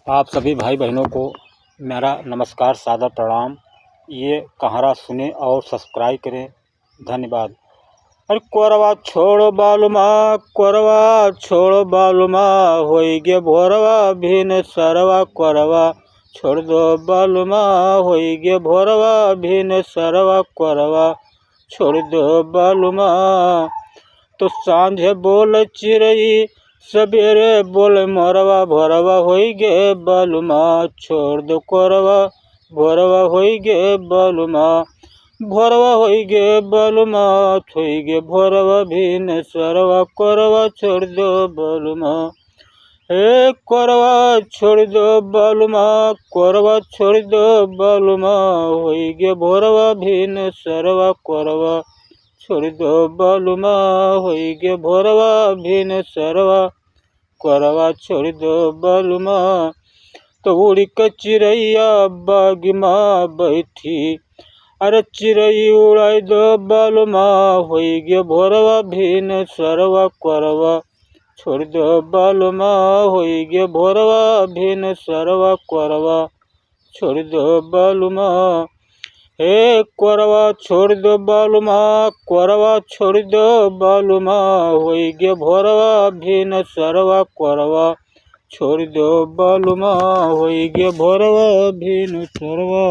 आप सभी भाई बहनों को मेरा नमस्कार, सादर प्रणाम। ये कहारा सुने और सब्सक्राइब करें। धन्यवाद। अरे कोरवा छोड़ो बालुमा, कोरवा छोड़ो बालुमा, होई गे भोरवा भिन सरवा कोरवा छोड़ दो बालुमा, होई गे भोरवा भिन सरवा कोरवा छोड़ दो बालुमा। तो सांझे बोल चिड़ई, सवेरे बोल मोरवा, भोरवा होई गे बालुमा छोड़ दो कोरवा, भोरवा होई गे बालुमा, भोरवा होई गे बालुमा, होई गे भोरवा भिन सरवा कोरवा छोड़ दो बालुमा। हे कोरवा छोड़ दो बालुमा, कोरवा छोड़ दो बालुमा, होई गे भोरवा भिन सरवा कोरवा छोड़ दो बालुमा, होई गे भोरवा भिन सरवा कोरवा छोड़ दो बालुमा। तो उड़ी के चिड़ैया बाग माँ बैठी, अरे चिड़ई उड़ाई दो बालुमा, होई गे भोरवा भिन सरवा कोरवा छोड़ दो बालुमा, होई गे भोरवा भिन सरवा कोरवा छोड़ दो बालुमा। हे कोरवा छोड़ दो बालुमा, कोरवा छोड़ दो बालुमा, होई गे भोरवा भिन सरवा कोरवा छोड़ दो बालुमा, होई गे भोरवा भिन सरवा।